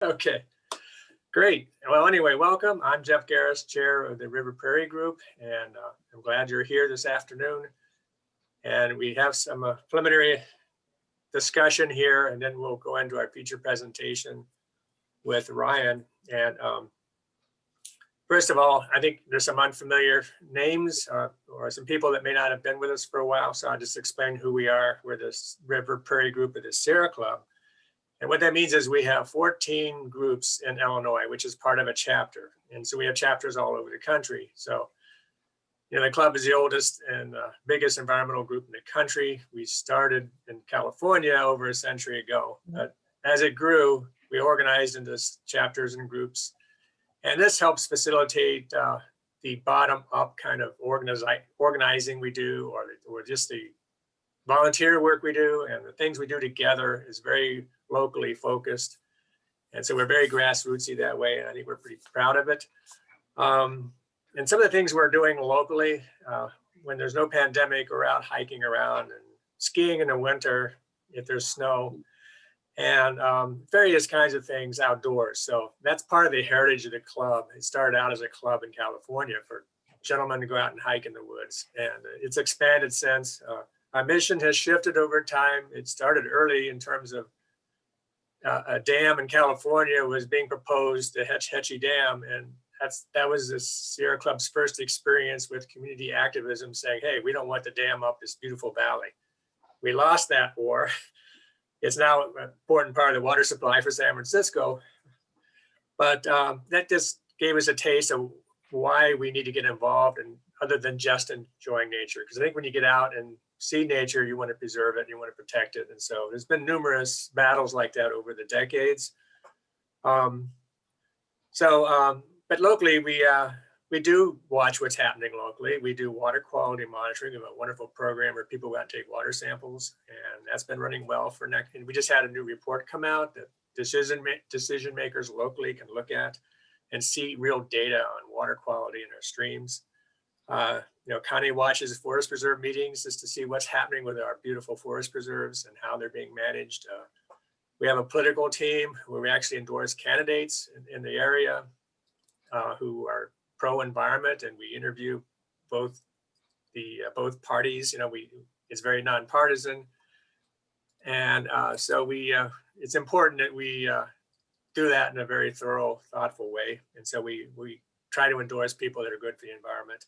Okay, great. Well, anyway, welcome. I'm Jeff Garris, chair of the River Prairie Group, and I'm glad you're here this afternoon. And we have some preliminary discussion here, and then we'll go into our feature presentation with Ryan. And first of all, I think there's some unfamiliar names or some people that may not have been with us for a while. So I'll just explain who we are. We're the River Prairie Group of the Sierra Club. And what that means is we have 14 groups in Illinois, which is part of a chapter. And so we have chapters all over the country. So, the club is the oldest and biggest environmental group in the country. We started in California over a century ago. But as it grew, we organized into chapters and groups. And this helps facilitate the bottom-up kind of organizing we do, or just the volunteer work we do, and the things we do together is very locally focused. And so we're very grassrootsy that way, and I think we're pretty proud of it. And some of the things we're doing locally, when there's no pandemic, we're out hiking around and skiing in the winter if there's snow, and various kinds of things outdoors. So that's part of the heritage of the club. It started out as a club in California for gentlemen to go out and hike in the woods, and it's expanded since. Our mission has shifted over time. It started early in terms of a dam in California was being proposed, the Hetch Hetchy Dam, and that was the Sierra Club's first experience with community activism, saying, hey, we don't want the dam up this beautiful valley. We lost that war. It's now an important part of the water supply for San Francisco. But that just gave us a taste of why we need to get involved, and other than just enjoying nature. Because I think when you get out and see nature, you want to preserve it, and you want to protect it. And so there's been numerous battles like that over the decades. But locally, we do watch what's happening locally. We do water quality monitoring. We have a wonderful program where people go out and take water samples, and that's been running well for next. And we just had a new report come out that decision makers locally can look and see real data on water quality in our streams. County watches forest preserve meetings just to see what's happening with our beautiful forest preserves and how they're being managed. We have a political team where we actually endorse candidates in the area who are pro-environment, and we interview both parties. It's very nonpartisan, and so it's important that we do that in a very thorough, thoughtful way. And so we try to endorse people that are good for the environment.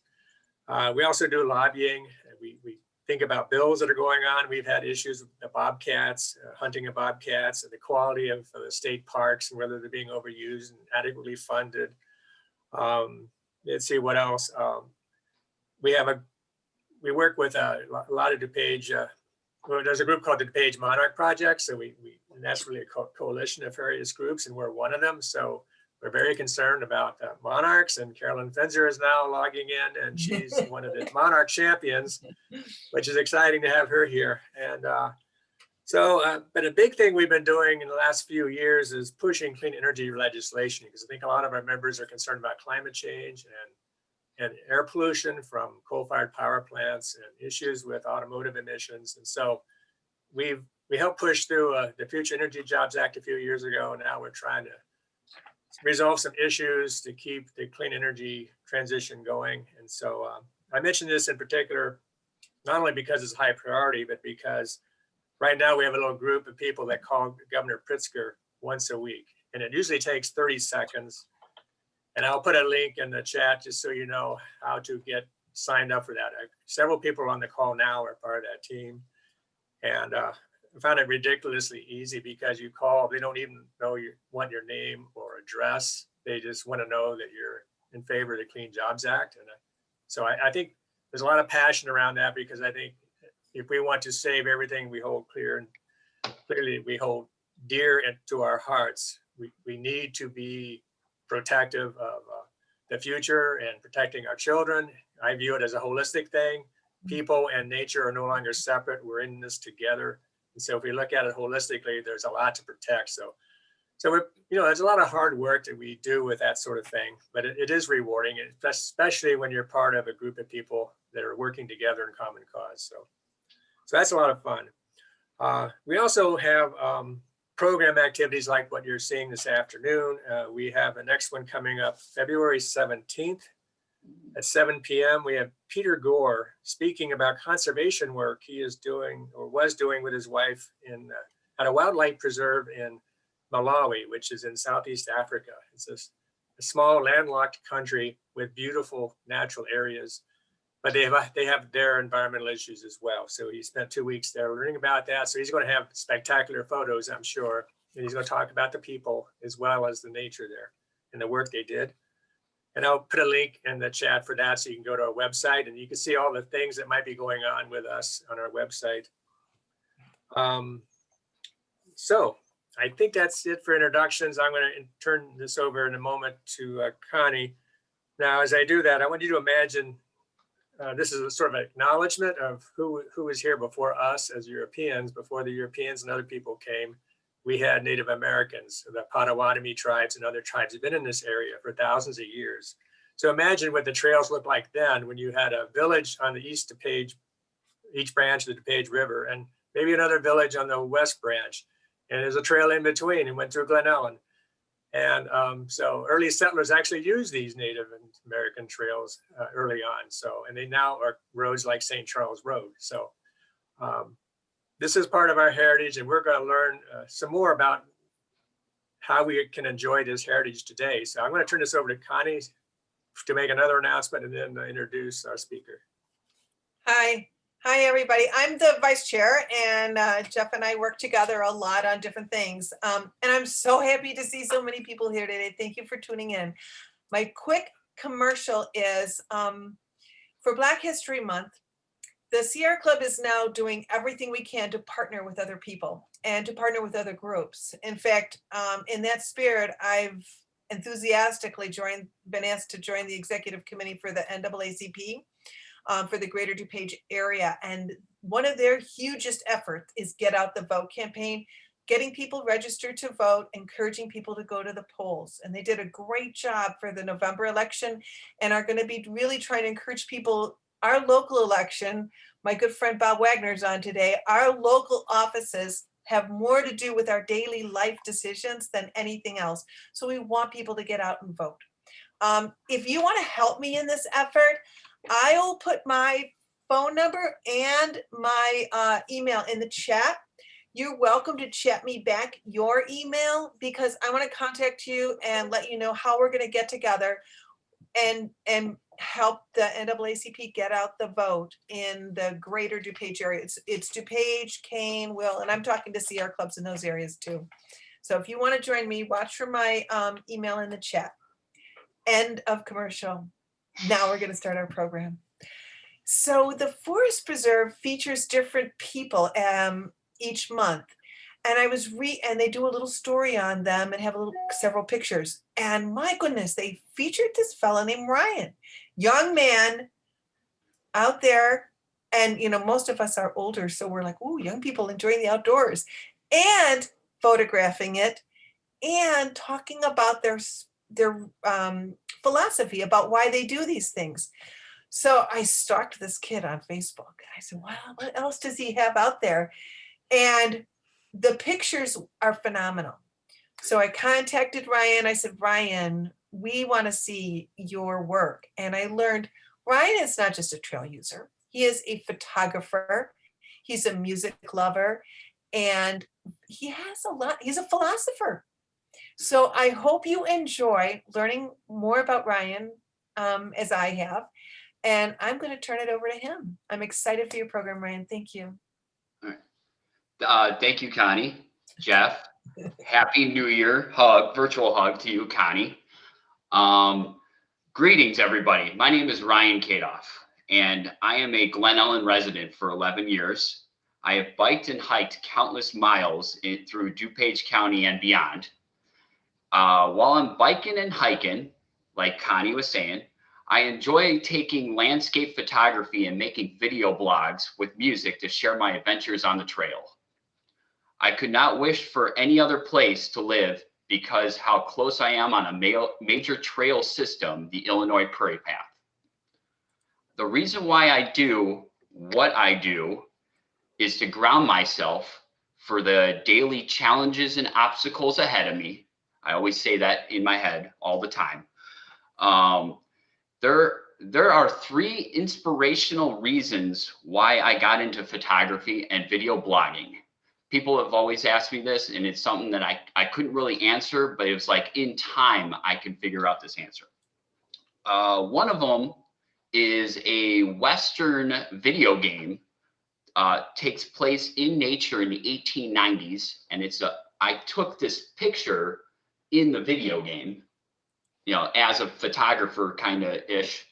We also do lobbying. We think about bills that are going on. We've had issues with the bobcats, hunting of bobcats, and the quality of the state parks and whether they're being overused and adequately funded. Let's see what else. We work with a lot of DuPage. There's a group called the DuPage Monarch Project. So and that's really a coalition of various groups, and we're one of them. So we're very concerned about monarchs, and Carolyn Fenzer is now logging in, and she's one of the monarch champions, which is exciting to have her here. And but a big thing we've been doing in the last few years is pushing clean energy legislation, because I think a lot of our members are concerned about climate change and air pollution from coal-fired power plants and issues with automotive emissions. And so we helped push through the Future Energy Jobs Act a few years ago, and now we're trying to resolve some issues to keep the clean energy transition going. And so I mentioned this in particular, not only because it's a high priority, but because right now we have a little group of people that call Governor Pritzker once a week, and it usually takes 30 seconds. And I'll put a link in the chat just so you know how to get signed up for that. Several people on the call now are part of that team. And I found it ridiculously easy, because you call, they don't even want your name or address. They just want to know that you're in favor of the Clean Jobs Act. And so I think there's a lot of passion around that, because I think if we want to save everything we hold clearly we hold dear to our hearts, we need to be protective of the future and protecting our children. I view it as a holistic thing. People and nature are no longer separate. We're in this together. And so if we look at it holistically, there's a lot to protect. So there's a lot of hard work that we do with that sort of thing, but it is rewarding, especially when you're part of a group of people that are working together in common cause. So that's a lot of fun. We also have program activities like what you're seeing this afternoon. We have the next one coming up February 17th at 7 p.m. We have Peter Gore speaking about conservation work he is doing or was doing with his wife at a wildlife preserve in Malawi, which is in Southeast Africa. It's a small landlocked country with beautiful natural areas, but they have their environmental issues as well. So he spent 2 weeks there learning about that. So he's going to have spectacular photos, I'm sure. And he's going to talk about the people as well as the nature there and the work they did. And I'll put a link in the chat for that so you can go to our website and you can see all the things that might be going on with us on our website. So I think that's it for introductions. I'm going to turn this over in a moment to Connie. Now, as I do that, I want you to imagine this is a sort of acknowledgement of who was here before us as Europeans. Before the Europeans and other people came, we had Native Americans, the Potawatomi tribes and other tribes have been in this area for thousands of years. So imagine what the trails looked like then when you had a village on the east DuPage, each branch of the DuPage River, and maybe another village on the west branch. And there's a trail in between and went through Glen Ellen. And so early settlers actually used these Native American trails early on. So, and they now are roads like St. Charles Road. So this is part of our heritage, and we're going to learn some more about how we can enjoy this heritage today. So I'm going to turn this over to Connie to make another announcement and then introduce our speaker. Hi, everybody. I'm the vice chair, and Jeff and I work together a lot on different things. And I'm so happy to see so many people here today. Thank you for tuning in. My quick commercial is for Black History Month, the Sierra Club is now doing everything we can to partner with other people and to partner with other groups. In fact, in that spirit, I've enthusiastically been asked to join the executive committee for the NAACP. For the greater DuPage area. And one of their hugest efforts is Get Out the Vote campaign, getting people registered to vote, encouraging people to go to the polls. And they did a great job for the November election and are going to be really trying to encourage people. Our local election, my good friend Bob Wagner's on today, our local offices have more to do with our daily life decisions than anything else. So we want people to get out and vote. If you want to help me in this effort, I'll put my phone number and my email in the chat. You're welcome to chat me back your email because I want to contact you and let you know how we're going to get together and help the NAACP get out the vote in the greater DuPage area. It's DuPage, Kane, Will, and I'm talking to Sierra clubs in those areas too. So if you want to join me, watch for my email in the chat. End of commercial. Now we're going to start our program. So the Forest Preserve features different people each month. And and they do a little story on them and have several pictures. And my goodness, they featured this fella named Ryan, young man out there. And, you know, most of us are older. So we're like, ooh, young people enjoying the outdoors and photographing it and talking about their philosophy about why they do these things. So I stalked this kid on Facebook. I said, wow, what else does he have out there? And the pictures are phenomenal. So I contacted Ryan. I said, Ryan, we want to see your work. And I learned Ryan is not just a trail user. He is a photographer. He's a music lover. And he's a philosopher. So I hope you enjoy learning more about Ryan as I have. And I'm going to turn it over to him. I'm excited for your program, Ryan. Thank you. All right. Thank you, Connie. Jeff, Happy New Year virtual hug to you, Connie. Greetings, everybody. My name is Ryan Kadolph, and I am a Glen Ellen resident for 11 years. I have biked and hiked countless miles through DuPage County and beyond. While I'm biking and hiking, like Connie was saying, I enjoy taking landscape photography and making video blogs with music to share my adventures on the trail. I could not wish for any other place to live because how close I am on a major trail system, the Illinois Prairie Path. The reason why I do what I do is to ground myself for the daily challenges and obstacles ahead of me. I always say that in my head all the time. There are 3 inspirational reasons why I got into photography and video blogging. People have always asked me this, and it's something that I couldn't really answer, but it was like in time I can figure out this answer. One of them is a Western video game, takes place in nature in the 1890s, and I took this picture in the video game, you know, as a photographer kind of ish,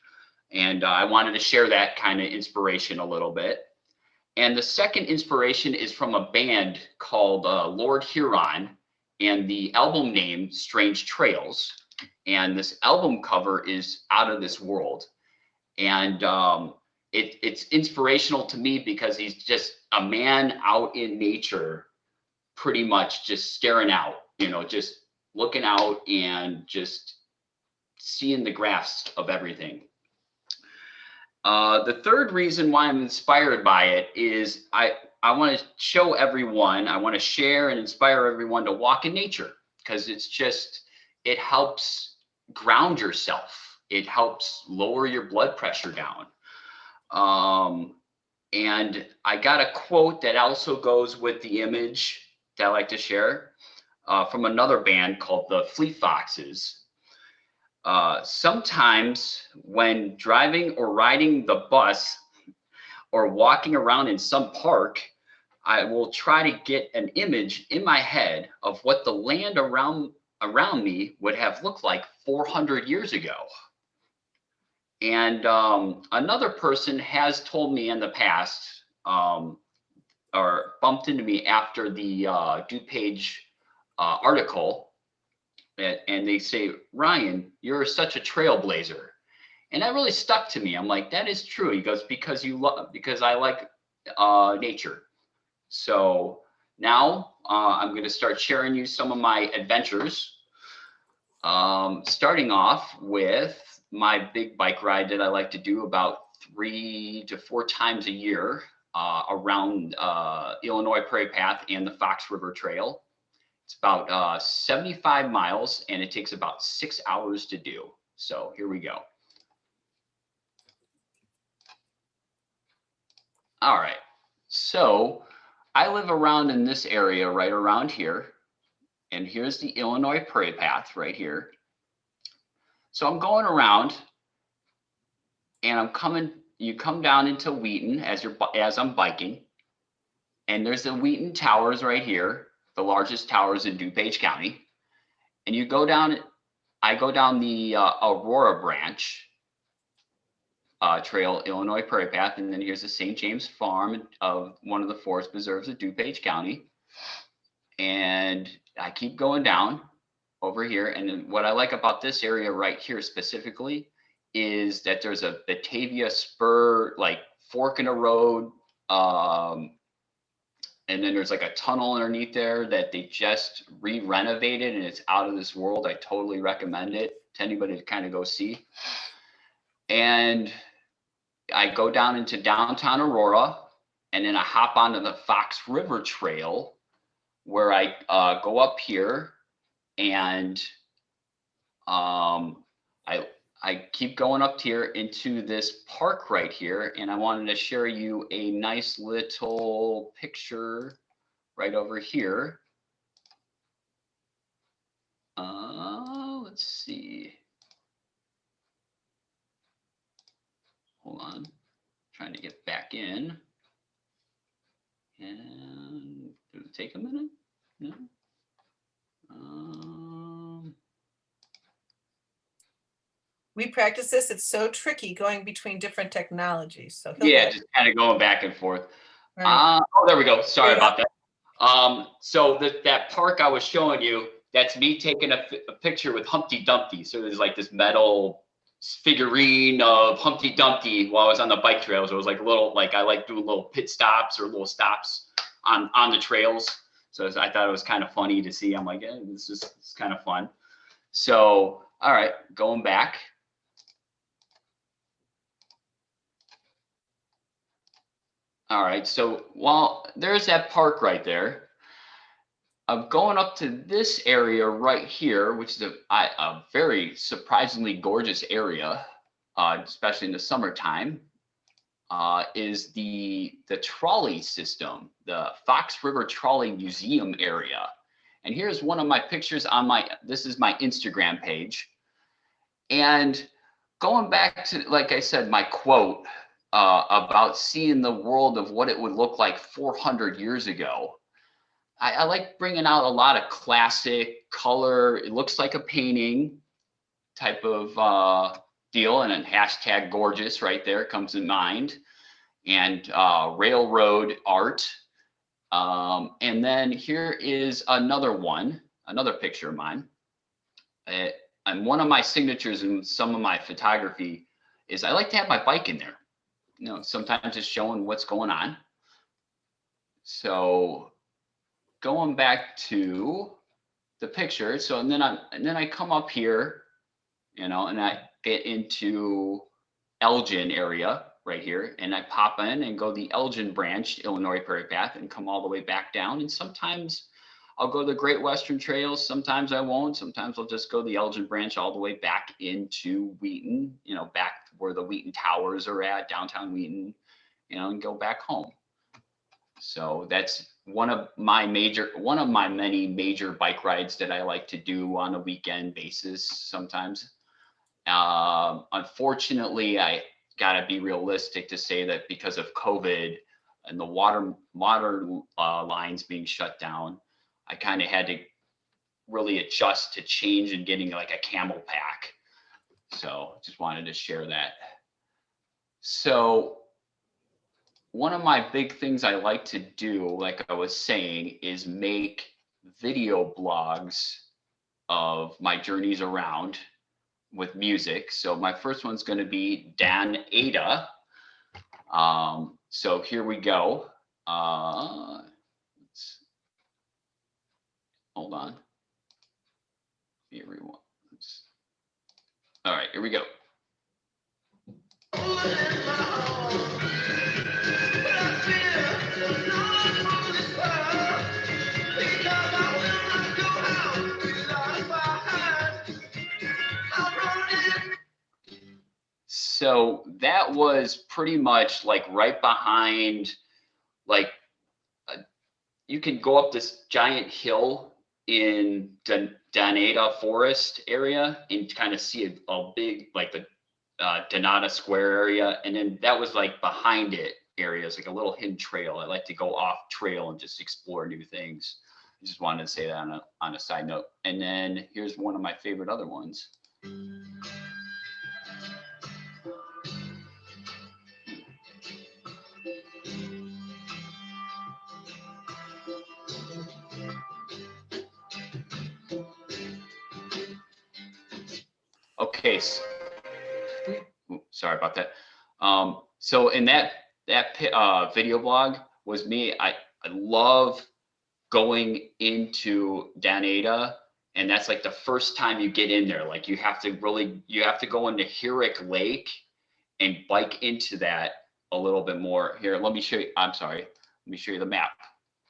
and I wanted to share that kind of inspiration a little bit. And the second inspiration is from a band called Lord Huron, and the album name Strange Trails. And this album cover is out of this world. And it's inspirational to me because he's just a man out in nature, pretty much just staring out, you know, just looking out and just seeing the graphs of everything. The third reason why I'm inspired by it is I want to show everyone, I want to share and inspire everyone to walk in nature, because it helps ground yourself. It helps lower your blood pressure down. And I got a quote that also goes with the image that I like to share from another band called the Fleet Foxes. Sometimes when driving or riding the bus or walking around in some park, I will try to get an image in my head of what the land around me would have looked like 400 years ago. And another person has told me in the past, or bumped into me after the DuPage article, and they say, Ryan, you're such a trailblazer. And that really stuck to me. I'm like, that is true. He goes, because I like nature. So now I'm going to start sharing you some of my adventures. Starting off with my big bike ride that I like to do about 3 to 4 times a year around Illinois Prairie Path and the Fox River Trail. It's about 75 miles, and it takes about 6 hours to do. So here we go. All right, so I live around in this area right around here, and here's the Illinois Prairie Path right here. So I'm going around, and you come down into Wheaton as I'm biking, and there's the Wheaton Towers right here, the largest towers in DuPage County. And I go down the Aurora branch trail, Illinois Prairie Path, and then here's the St. James Farm of one of the forest preserves of DuPage County. And I keep going down over here. And then what I like about this area right here specifically is that there's a Batavia spur, like fork in a road, and then there's like a tunnel underneath there that they just re-renovated, and it's out of this world. I totally recommend it to anybody to kind of go see. And I go down into downtown Aurora, and then I hop onto the Fox River Trail, where I go up here, and I keep going up here into this park right here, and I wanted to share you a nice little picture right over here. Let's see. Hold on, trying to get back in. And did it take a minute? No. We practice this. It's so tricky going between different technologies. So yeah, just kind of going back and forth. Right. Oh, there we go. Sorry about that. So that park I was showing you, that's me taking a picture with Humpty Dumpty. So there's like this metal figurine of Humpty Dumpty while I was on the bike trails. It was like I like doing little pit stops or little stops on the trails. So I thought it was kind of funny to see. I'm like, yeah, it's kind of fun. So, all right, going back. All right, so there's that park right there. I'm going up to this area right here, which is a very surprisingly gorgeous area, especially in the summertime, is the trolley system, the Fox River Trolley Museum area. And here's one of my pictures on this is my Instagram page. And going back to, like I said, my quote about seeing the world of what it would look like 400 years ago. I like bringing out a lot of classic color. It looks like a painting type of deal, and then hashtag gorgeous right there comes in mind, and railroad art. And then here is another picture of mine. And one of my signatures in some of my photography is I like to have my bike in there. You know, sometimes just showing what's going on. So going back to the picture, so and then I come up here, you know, and I get into Elgin area right here, and I pop in and go the Elgin branch, Illinois Prairie Path, and come all the way back down. And sometimes I'll go the Great Western Trails, sometimes I won't. Sometimes I'll just go the Elgin branch all the way back into Wheaton, you know, back where the Wheaton Towers are at, downtown Wheaton, you know, and go back home. So that's one of my many major bike rides that I like to do on a weekend basis sometimes. Unfortunately, I gotta be realistic to say that because of COVID and the water lines being shut down, I kind of had to really adjust to change and getting like a camel pack. So just wanted to share that. So one of my big things I like to do, like I was saying, is make video blogs of my journeys around with music. So my first one's going to be Dan Ada. So here we go. Hold on. Everyone. All right, here we go. So that was pretty much like right behind, like you can go up this giant hill in Donata Forest area and kind of see a big, like the Donata Square area. And then that was like behind it areas, like a little hidden trail. I like to go off trail and just explore new things. I just wanted to say that on a side note. And then here's one of my favorite other ones. Okay, so, sorry about that. So in that video blog was me. I love going into Donata, and that's like the first time you get in there. Like you have to go into Herrick Lake and bike into that a little bit more. Here, let me show you. I'm sorry. Let me show you the map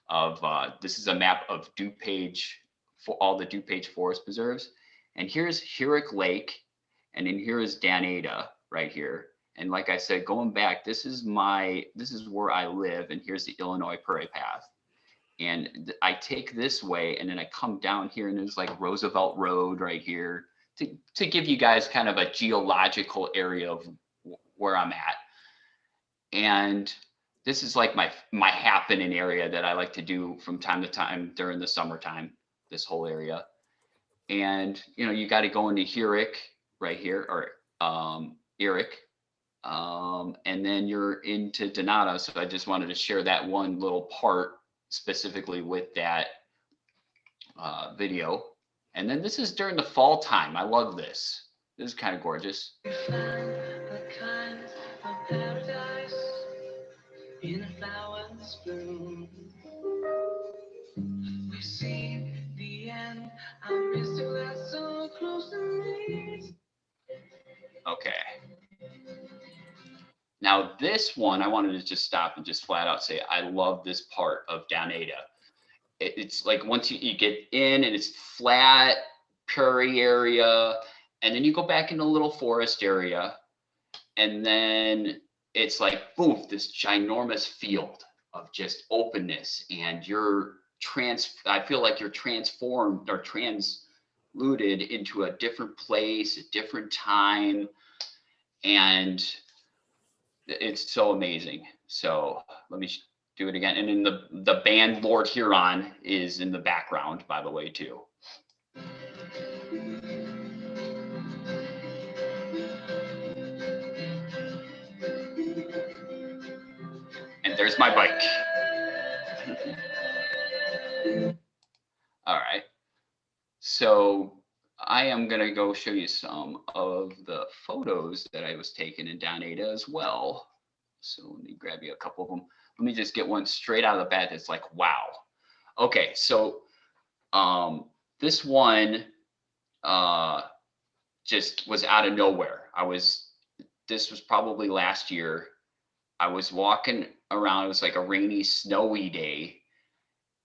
of. This is a map of DuPage for all the DuPage Forest Preserves. And here's Herrick Lake, and then here is Donata right here. And like I said, going back, this is where I live, and here's the Illinois Prairie Path. And I take this way, and then I come down here, and there's like Roosevelt Road right here to give you guys kind of a geological area of where I'm at. And this is like my happening area that I like to do from time to time during the summertime, this whole area. And, you know, you got to go into Herrick right here, or Eric, and then you're into Donata. So I just wanted to share that one little part specifically with that video. And then this is during the fall time. I love this. This is kind of gorgeous. In a flower's bloom, we've seen the end. I miss you, that's so close to me. Okay. Now this one, I wanted to just stop and just flat out say, I love this part of Donata. it's like once you get in and it's flat prairie area, and then you go back in a little forest area, and then it's like boom, this ginormous field of just openness, and I feel like you're transformed or transluted into a different place, a different time, and it's so amazing. So let me do it again. And then the band Lord Huron is in the background, by the way, too. And there's my bike. All right. So I am going to go show you some of the photos that I was taking in Down Ada as well. So let me grab you a couple of them. Let me just get one straight out of the bat that's like, wow. Okay, so this one just was out of nowhere. This was probably last year. I was walking around, it was like a rainy, snowy day,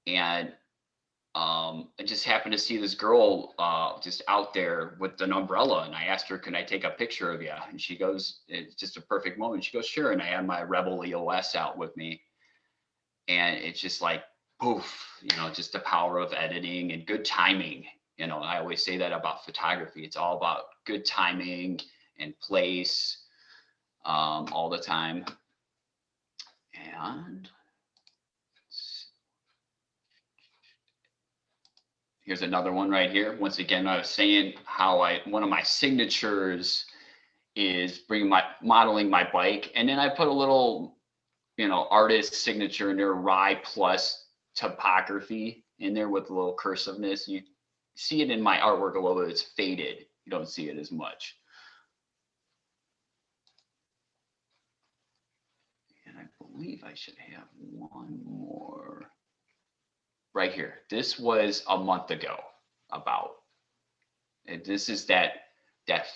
and I just happened to see this girl just out there with an umbrella, and I asked her, can I take a picture of you? And she goes, it's just a perfect moment. She goes, sure. And I had my Rebel EOS out with me, and it's just like, poof, just the power of editing and good timing. I always say that about photography. It's all about good timing and place all the time. And here's another one right here. Once again, I was saying how one of my signatures is modeling my bike, and then I put a little, artist signature in there, Rye plus topography in there with a little cursiveness. You see it in my artwork a little bit. It's faded. You don't see it as much. And I believe I should have one more. Right here. This was a month ago about. And this is that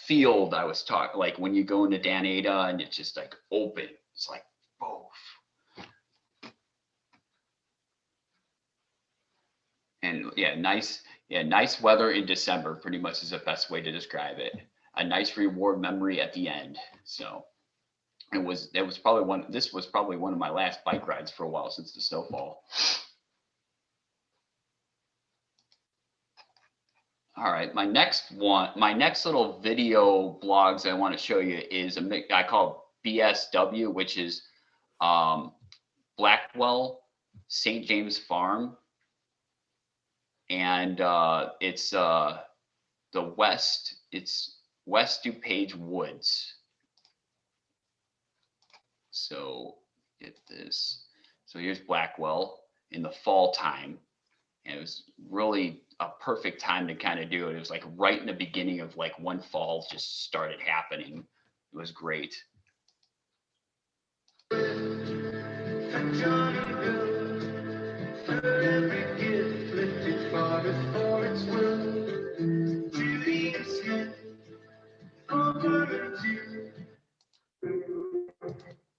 field I was talking, like when you go into Dan Ada and it's just like open. It's like boom. And nice weather in December pretty much is the best way to describe it. A nice reward memory at the end. So this was probably one of my last bike rides for a while since the snowfall. All right, my next little video blogs I want to show you is I call BSW, which is Blackwell St. James Farm, and it's West DuPage Woods. So get this. So here's Blackwell in the fall time, and it was really a perfect time to kind of do it. It was like right in the beginning of like when fall just started happening. It was great. And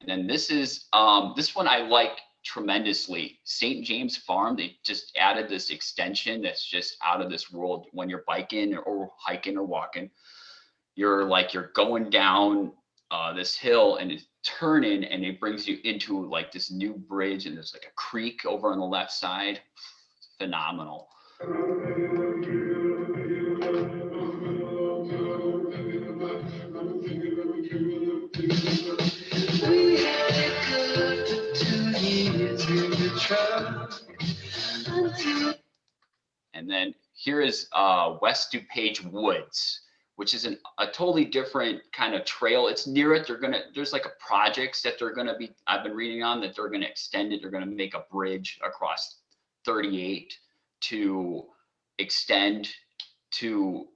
then this is this one I like tremendously. St. James Farm, they just added this extension that's just out of this world. When you're biking or hiking or walking, you're going down this hill and it's turning, and it brings you into like this new bridge, and there's like a creek over on the left side. Phenomenal. And then here is West DuPage Woods, which is a totally different kind of trail. It's near it. There's like a projects that I've been reading on, that they're gonna extend it. They're gonna make a bridge across 38 to extend to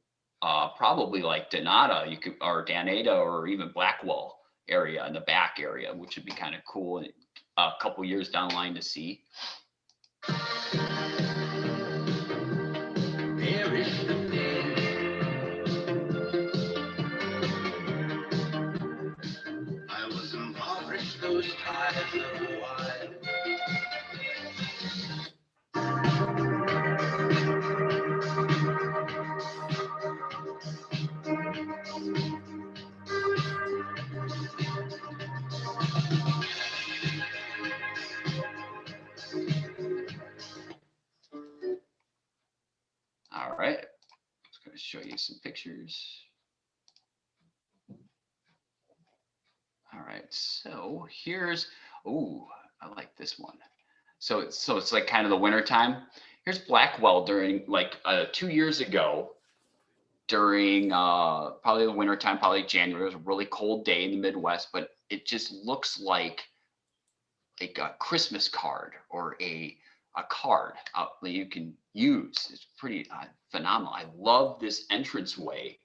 probably like Donata, or Dan Ada, or even Blackwell area in the back area, which would be kind of cool a couple years down the line to see. show you some pictures. All right, so here's, oh, I like this one. So it's like kind of the winter time. Here's Blackwell during like 2 years ago, during probably the winter time, probably January. It was a really cold day in the Midwest, but it just looks like a Christmas card or a card that you can use. It's pretty phenomenal. I love this entranceway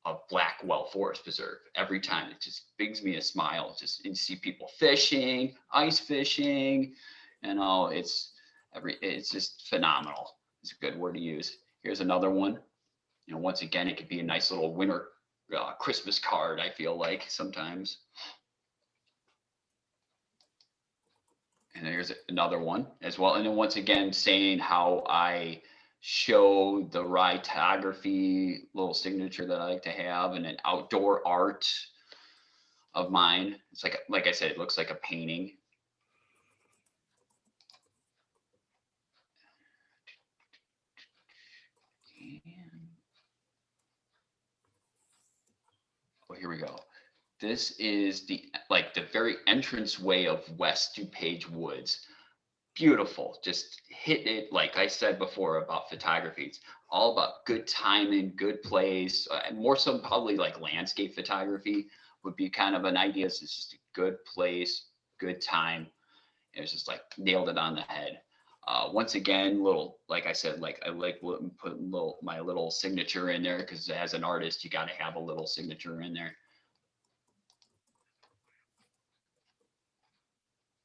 of Blackwell Forest Preserve. Every time it just brings me a smile. Just you see people fishing, ice fishing, you know, it's just phenomenal. It's a good word to use. Here's another one. You know, once again, it could be a nice little winter Christmas card, I feel like sometimes. And there's another one as well. And then once again, saying how I show the rytography little signature that I like to have, and an outdoor art of mine. It's like I said, it looks like a painting. Oh, here we go. This is the very entranceway of West DuPage Woods. Beautiful. Just hit it. Like I said before about photography, it's all about good timing, good place. More so probably like landscape photography would be kind of an idea. It's just a good place, good time. It was just like nailed it on the head. Once again, like I said, like I like putting my little signature in there, because as an artist, you got to have a little signature in there.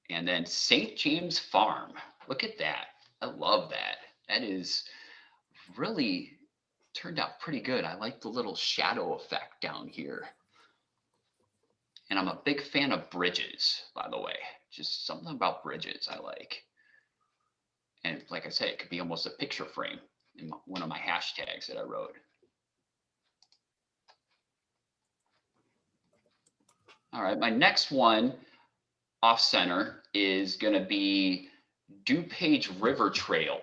And then St. James Farm. Look at that. I love that. That is really turned out pretty good. I like the little shadow effect down here. And I'm a big fan of bridges, by the way. Just something about bridges I like. And like I said, it could be almost a picture frame in one of my hashtags that I wrote. All right, my next one off center is going to be DuPage River Trail.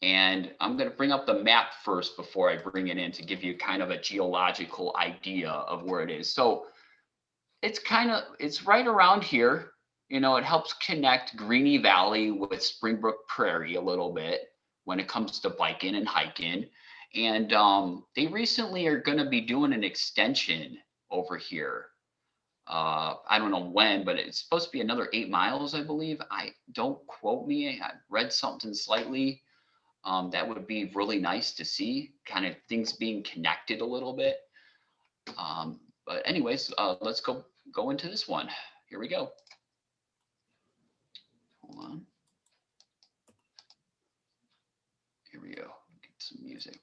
And I'm going to bring up the map first before I bring it in to give you kind of a geological idea of where it is. So it's right around here. You know, it helps connect Greeny Valley with Springbrook Prairie a little bit when it comes to biking and hiking. And they recently are going to be doing an extension over here. I don't know when, but it's supposed to be another 8 miles, I believe. Don't quote me. I read something slightly. That would be really nice to see, kind of things being connected a little bit. But anyways, let's go into this one. Here we go. Hold on. Here we go. Get some music.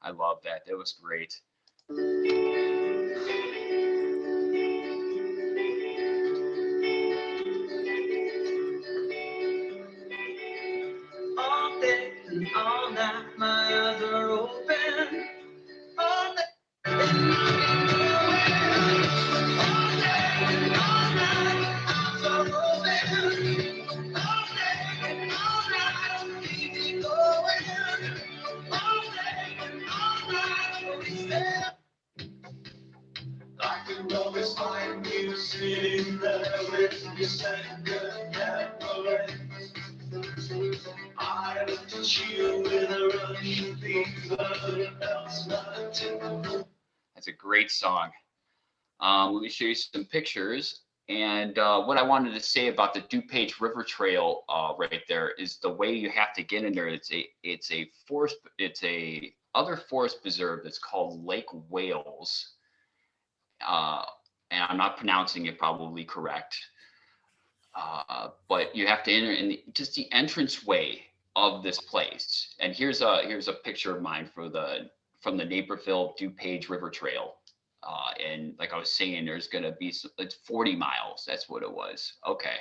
I love that. That was great. All day and all night, my eyes are open. All day and all night, eyes are open. All day and all night, keep me going. All day and all night, we step. I can always find you sitting there with your second memory. I looked at you with a rush of fever, else nothing. That's a great song. Let me show you some pictures. And what I wanted to say about the DuPage River Trail right there is the way you have to get in there. It's a other forest preserve that's called Lake Wales. And I'm not pronouncing it probably correct. But you have to enter in just the entranceway of this place. And here's a picture of mine from the Naperville DuPage River Trail. And like I was saying, there's going to be it's 40 miles. That's what it was. Okay.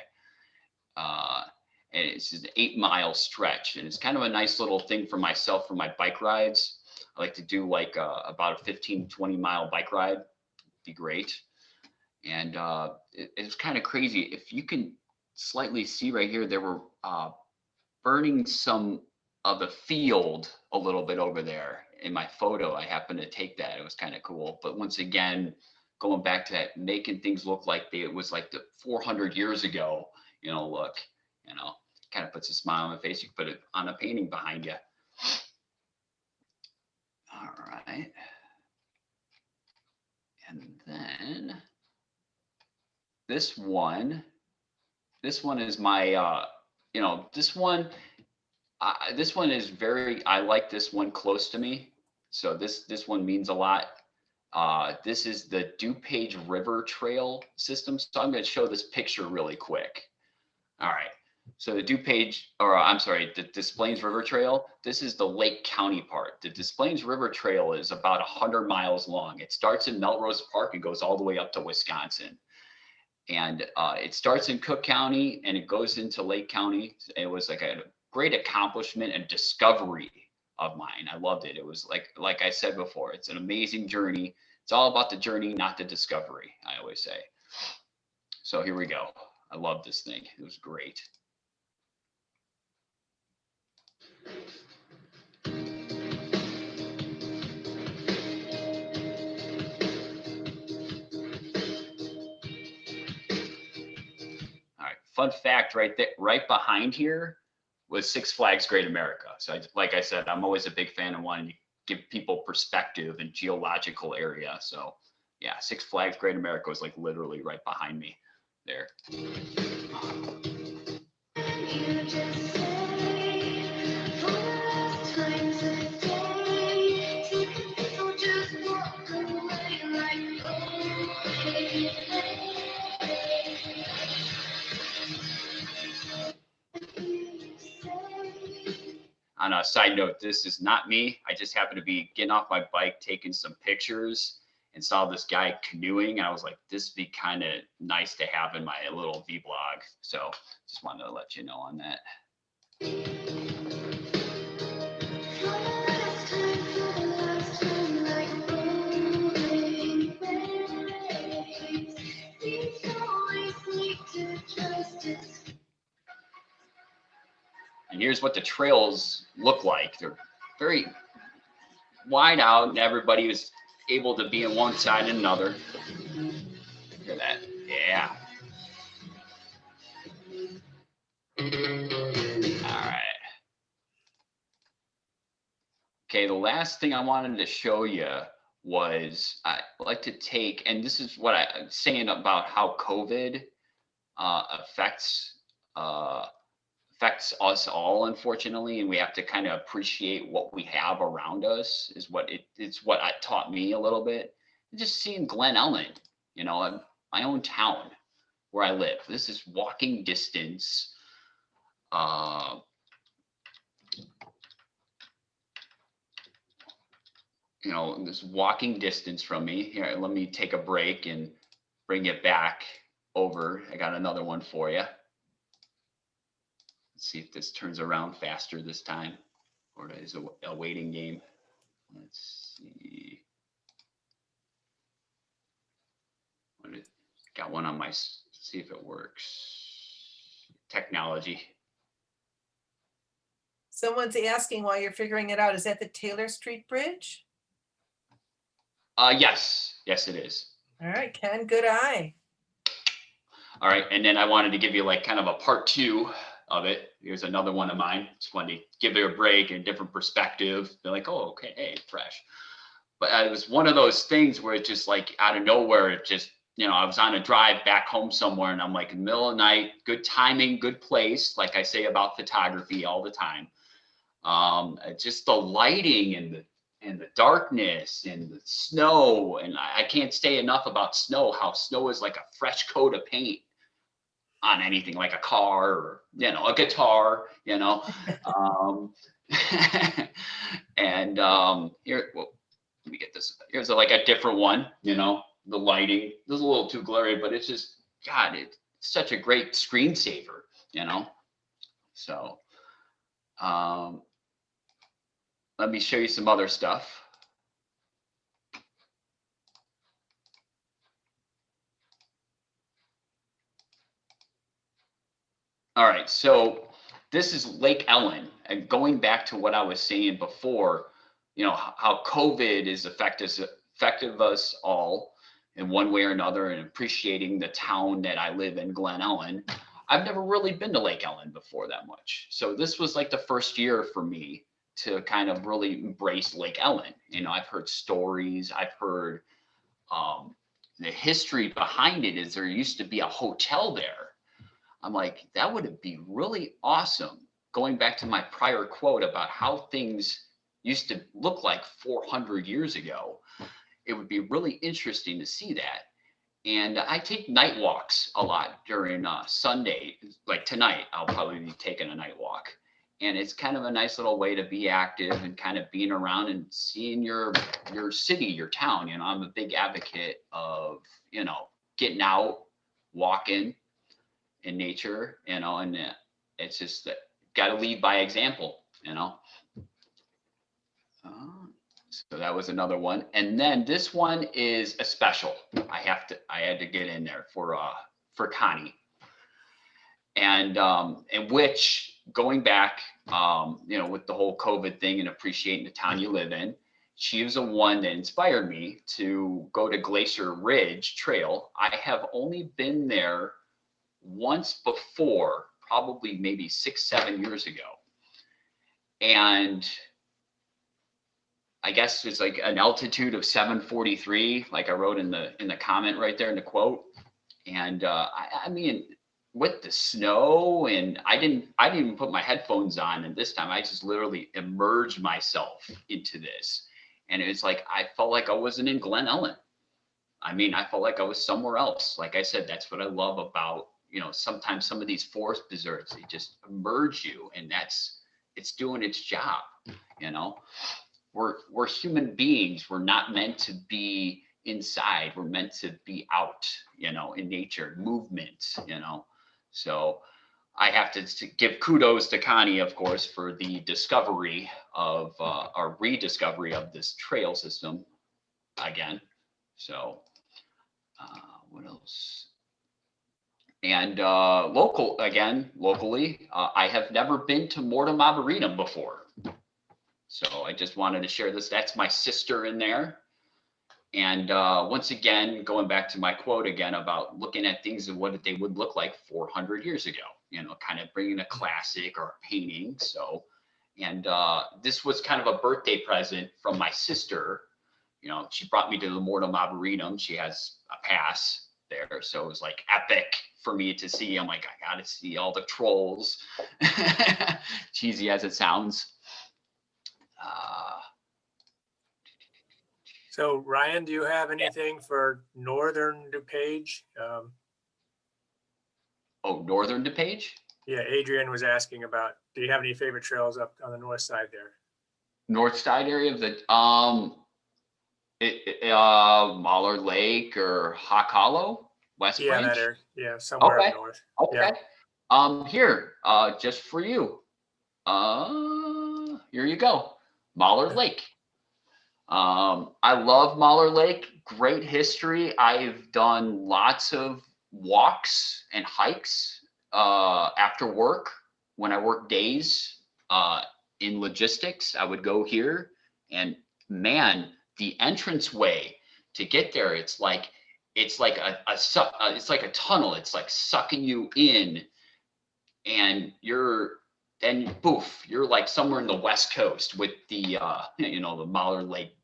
And it's an 8 mile stretch, and it's kind of a nice little thing for myself for my bike rides. I like to do like about a 15-20 mile bike ride. Be great. And it's kind of crazy. If you can slightly see right here, there were burning some of the field a little bit over there in my photo. I happened to take that. It was kind of cool. But once again, going back to that, making things look like it was like the 400 years ago, you know, look, you know, kind of puts a smile on my face. You can put it on a painting behind you. All right. And then this one is my, you know, this one is very, I like this one close to me. So this one means a lot. This is the DuPage River Trail system. So I'm going to show this picture really quick. All right. So the DuPage, or I'm sorry, the Des Plaines River Trail, this is the Lake County part. The Des Plaines River Trail is about 100 miles long. It starts in Melrose Park and goes all the way up to Wisconsin. And it starts in Cook County and it goes into Lake County. It was like a great accomplishment and discovery of mine. I loved it. It was like I said before, it's an amazing journey. It's all about the journey, not the discovery, I always say. So here we go. I love this thing. It was great. All right, fun fact right there, right behind here was Six Flags Great America. So like I said, I'm always a big fan of wanting to give people perspective and geological area. So yeah, Six Flags Great America was like literally right behind me there. On a side note, this is not me. I just happened to be getting off my bike, taking some pictures, and saw this guy canoeing. And I was like, this would be kind of nice to have in my little vlog. So just wanted to let you know on that. And here's what the trails look like. They're very wide out and everybody was able to be on one side and another. Look at that. Yeah. All right. Okay, the last thing I wanted to show you was I like to take, and this is what I'm saying about how COVID affects us all, unfortunately, and we have to kind of appreciate what we have around us. It's what it taught me a little bit. Just seeing Glen Ellen, you know, my own town where I live. This is walking distance. You know, this walking distance from me. Here, let me take a break and bring it back over. I got another one for you. Let's see if this turns around faster this time, or is it a waiting game? Let's see. Got one on my, see if it works. Technology. Someone's asking while you're figuring it out, is that the Taylor Street Bridge? Yes, it is. All right, Ken, good eye. All right, and then I wanted to give you like kind of a part 2 of it. Here's another one of mine. Just wanted to give it a break and a different perspective. They're like, oh, okay, hey, fresh. But it was one of those things where it just like out of nowhere, it just, you know, I was on a drive back home somewhere and I'm like in the middle of the night, good timing, good place. Like I say about photography all the time. Just the lighting and the darkness and the snow. And I can't say enough about snow, how snow is like a fresh coat of paint on anything, like a car or, you know, a guitar, you know. And here, well, let me get this. Here's like a different one, you know, the lighting. This is a little too blurry, but it's just, God, it's such a great screensaver, you know. So, let me show you some other stuff. All right, so this is Lake Ellen, and going back to what I was saying before, you know, how COVID is affected us all in one way or another, and appreciating the town that I live in, Glen Ellen. I've never really been to Lake Ellen before that much. So this was like the first year for me to kind of really embrace Lake Ellen. You know, I've heard stories, I've heard the history behind it is there used to be a hotel there. I'm like, that would be really awesome. Going back to my prior quote about how things used to look like 400 years ago, it would be really interesting to see that. And I take night walks a lot during Sunday. Like tonight, I'll probably be taking a night walk. And it's kind of a nice little way to be active and kind of being around and seeing your city, your town. You know, I'm a big advocate of, you know, getting out, walking in nature, you know, and it's just that got to lead by example, you know. So that was another one. And then this one is a special. I had to get in there for Connie. And which going back, you know, with the whole COVID thing and appreciating the town you live in, she was the one that inspired me to go to Glacier Ridge Trail. I have only been there once before, probably maybe 6-7 years ago. And I guess it's like an altitude of 743, like I wrote in the comment right there in the quote. And I mean, with the snow, and I didn't even put my headphones on. And this time I just literally immersed myself into this. And it's like, I felt like I wasn't in Glen Ellen. I mean, I felt like I was somewhere else. Like I said, that's what I love about, you know, sometimes some of these forest preserves, they just immerse you, and it's doing its job, you know. We're human beings. We're not meant to be inside. We're meant to be out, you know, in nature, movement, you know. So I have to give kudos to Connie, of course, for the discovery of our rediscovery of this trail system again. So what else? And locally, I have never been to Mortem Arboretum before. So I just wanted to share this. That's my sister in there. And once again, going back to my quote again about looking at things and what they would look like 400 years ago, you know, kind of bringing a classic or a painting. So, and this was kind of a birthday present from my sister. You know, she brought me to the Mortem Arboretum. She has a pass there. So it was like epic for me to see. I'm like, I got to see all the trolls, cheesy as it sounds. So Ryan, do you have anything for Northern DuPage? Oh, Northern DuPage? Yeah, Adrian was asking about, do you have any favorite trails up on the north side there? North side area of the Mallard Lake or Hawk Hollow, West Yeah, Branch? that area. Yeah, somewhere Okay. up north. Okay. Yeah. Here, just for you. Here you go. Mallard Lake. I love Mallard Lake. Great history. I've done lots of walks and hikes after work. When I work days in logistics, I would go here, and man, the entranceway to get there, it's like a tunnel. It's like sucking you in, and then poof, you're like somewhere in the West Coast with the you know, the Mallard Lake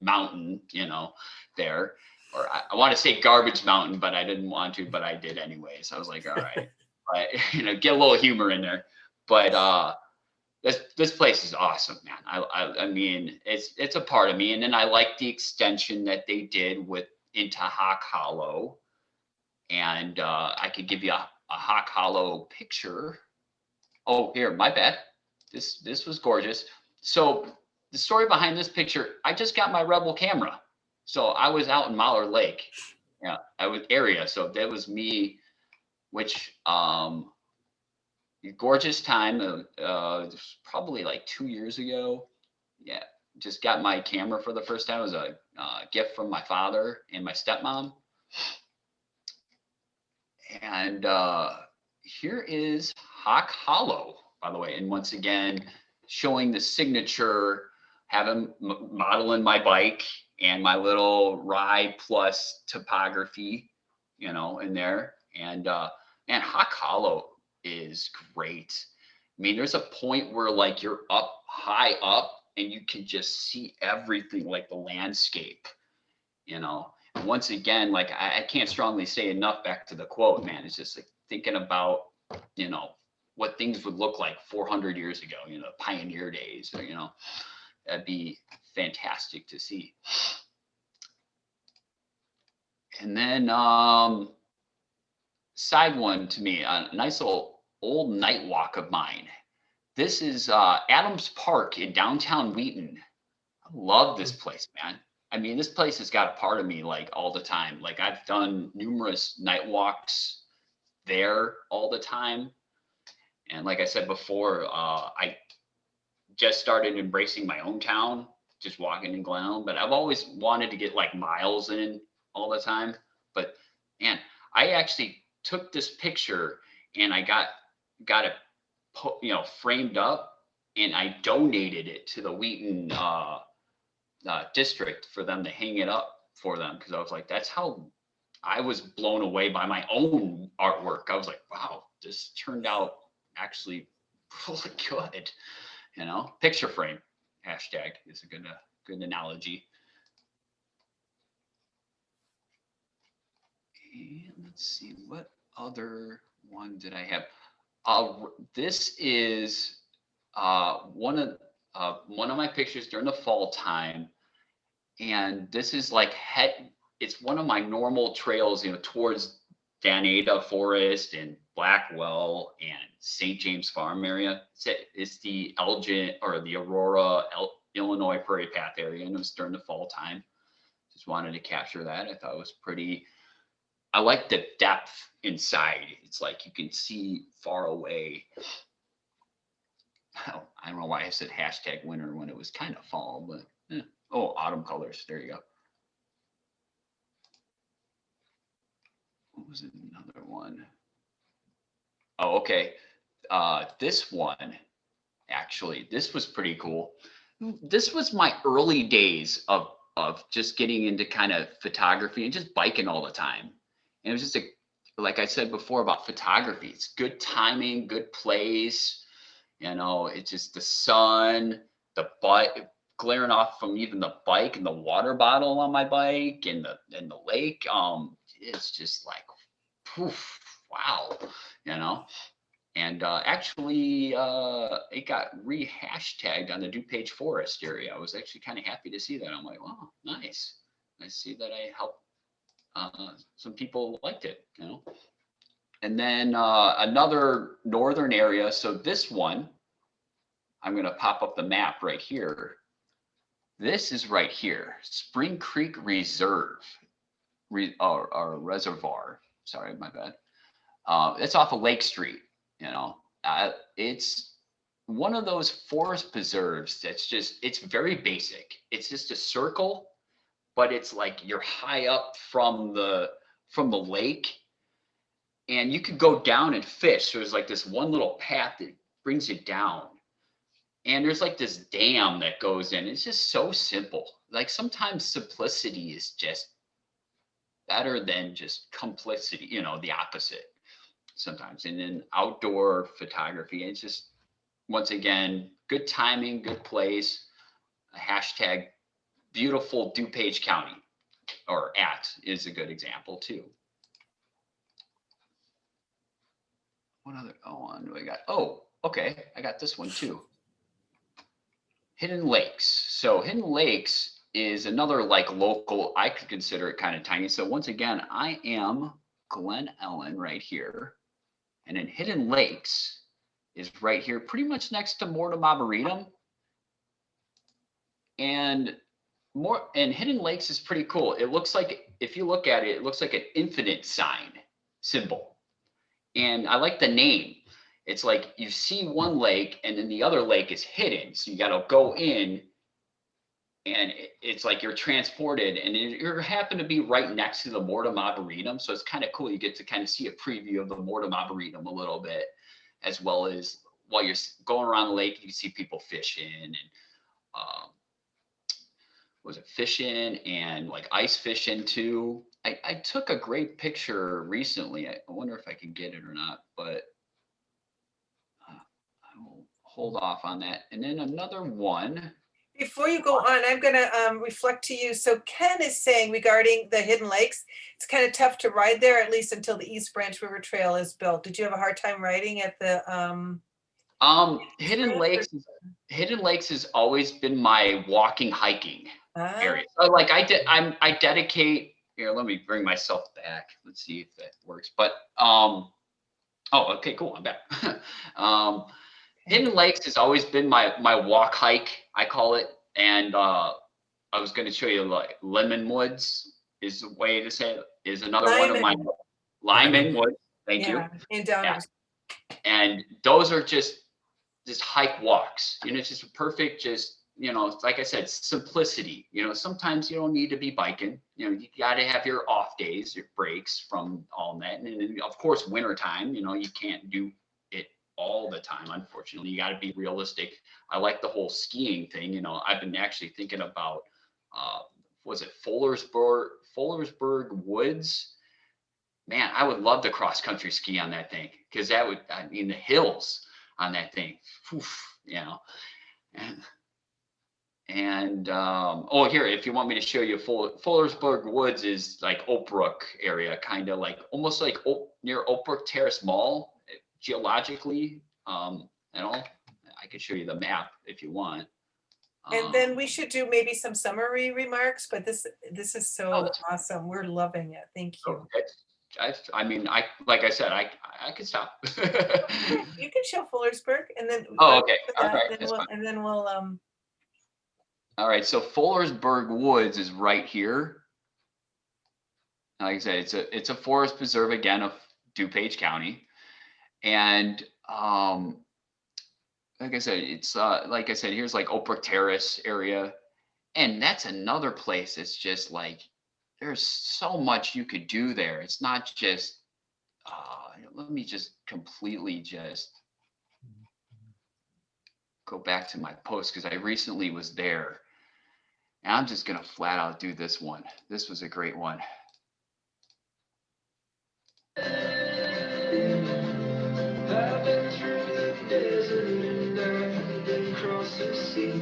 mountain, you know, there. Or I want to say Garbage Mountain, but I didn't want to, but I did anyways. I was like, all right, but you know, get a little humor in there. But this place is awesome, man. I mean, it's a part of me. And then I like the extension that they did with into Hawk Hollow. And I could give you a Hawk Hollow picture. Oh, here, my bad. This was gorgeous. So the story behind this picture, I just got my Rebel camera. So I was out in Mallard Lake, yeah, I was area. So that was me, which gorgeous time. Probably like 2 years ago. yeah, just got my camera for the first time. It was a gift from my father and my stepmom. And here is Hawk Hollow, by the way. And once again, showing the signature, having modeling my bike and my little rye plus topography, you know, in there. And man, Hawk Hollow is great. I mean, there's a point where like you're up high up and you can just see everything, like the landscape, you know. And once again, like I can't strongly say enough, back to the quote, man, it's just like thinking about, you know, what things would look like 400 years ago, you know, pioneer days, or, you know, that'd be fantastic to see. And then side one to me, a nice little old night walk of mine. This is Adams Park in downtown Wheaton. I love this place, man. I mean, this place has got a part of me like all the time. Like I've done numerous night walks there all the time. And like I said before, I just started embracing my own town, just walking in Glen Ellyn, but I've always wanted to get like miles in all the time. But man, I actually took this picture and I got it, you know, framed up, and I donated it to the Wheaton district for them to hang it up for them, because I was like, that's how I was blown away by my own artwork. I was like, wow, this turned out actually really good, you know. Picture frame hashtag is a good analogy. And let's see, what other one did I have? This is one of my pictures during the fall time, and this is like it's one of my normal trails, you know, towards Danada Forest and Blackwell and St. James Farm area. It's the Elgin or the Aurora, Illinois Prairie Path area, and it was during the fall time. Just wanted to capture that. I thought it was pretty. I like the depth inside. It's like you can see far away. I don't know why I said hashtag winter when it was kind of fall, but oh, autumn colors. There you go. What was another one? Oh, okay. This one, actually, this was pretty cool. This was my early days of just getting into kind of photography and just biking all the time. And it was just like I said before about photography, it's good timing, good place. You know, it's just the sun, the bike glaring off from even the bike and the water bottle on my bike and the lake. It's just like, poof, wow, you know. And actually, it got re-hashtagged on the DuPage Forest area. I was actually kind of happy to see that. I'm like, wow, nice. I see that I helped. Some people liked it, you know. And then another northern area. So this one, I'm going to pop up the map right here. This is right here, Spring Creek Reserve, or Reservoir. Sorry, my bad. It's off of Lake Street, you know. It's one of those forest preserves that's just, it's very basic. It's just a circle, but it's like you're high up from the lake, and you could go down and fish. So there's like this one little path that brings you down, and there's like this dam that goes in. It's just so simple. Like sometimes simplicity is just better than just complexity, you know, the opposite sometimes. And then outdoor photography, it's just, once again, good timing, good place, hashtag beautiful DuPage County, or is a good example too. What other one do I got? Oh, okay, I got this one too. Hidden Lakes. So Hidden Lakes is another like local, I could consider it kind of tiny. So once again, I am Glen Ellyn right here. And then Hidden Lakes is right here, pretty much next to Mortem Arboretum. And Hidden Lakes is pretty cool. It looks like, if you look at it, it looks like an infinite sign symbol. And I like the name. It's like you see one lake and then the other lake is hidden. So you got to go in and it's like you're transported, and you happen to be right next to the Mortem Arboretum. So it's kind of cool. You get to kind of see a preview of the Mortem Arboretum a little bit, as well as while you're going around the lake, you see people fishing and was it fishing and like ice fishing too. I took a great picture recently. I wonder if I can get it or not, but I will hold off on that. And then another one. Before you go on, I'm going to reflect to you. So Ken is saying regarding the Hidden Lakes, it's kind of tough to ride there, at least until the East Branch River Trail is built. Did you have a hard time riding at the Hidden Lakes has always been my walking hiking area. So like I dedicate here. Let me bring myself back. Let's see if that works. But oh, okay, cool. I'm back. Hidden Lakes has always been my walk hike, I call it. And I was going to show you like Lemon Woods is the way to say it, is another one of my Lyman Woods. Thank you. In Downers. Yeah. And those are just hike walks. You know, it's just perfect, just, you know, like I said, simplicity. You know, sometimes you don't need to be biking. You know, you got to have your off days, your breaks from all that. And then, of course, wintertime, you know, you can't do it all the time. Unfortunately, you got to be realistic. I like the whole skiing thing. You know, I've been actually thinking about, was it Fullersburg Woods? Man, I would love to cross country ski on that thing, because that would, I mean, the hills on that thing, oof, you know. And oh, here, if you want me to show you, Fullersburg Woods is like Oak Brook area, kind of like almost like near Oak Brook Terrace Mall, geologically. You know, I could show you the map if you want. And then we should do maybe some summary remarks, but this is so awesome. We're loving it. Thank you. Okay. I mean, like I said, I could stop. You can show Fullersburg, and then okay, all right, and then we'll all right, so Fullersburg Woods is right here. Like I said, it's a forest preserve, again, of DuPage County, and like I said, it's like I said, here's like Oak Brook Terrace area, and that's another place. It's just like there's so much you could do there. It's not just let me just completely just go back to my post, because I recently was there, and I'm just gonna flat out do this one. This was a great one. I've been through the desert and I've been across the sea.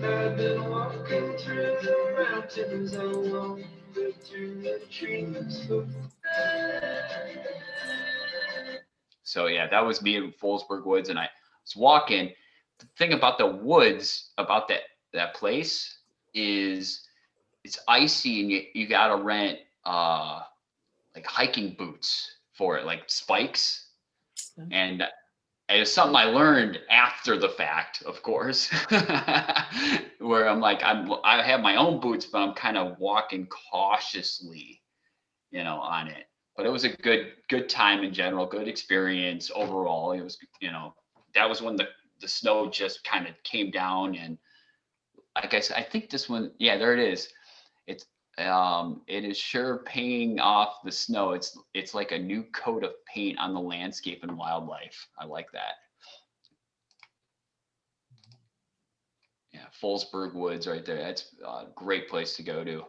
I've been walking through the mountains alone, through the trees. So yeah, that was me in Fullersburg Woods, and I was walking. The thing about the woods, about that place, is it's icy, and you gotta rent like hiking boots for it, like spikes. And it was something I learned after the fact, of course, where I'm like, I have my own boots, but I'm kind of walking cautiously, you know, on it. But it was a good time in general, good experience overall. It was, you know, that was when the snow just kind of came down, and like I said, I think this one, yeah, there it is. It is sure paying off the snow. It's like a new coat of paint on the landscape and wildlife. I like that. Yeah, Fullersburg Woods right there. That's a great place to go to.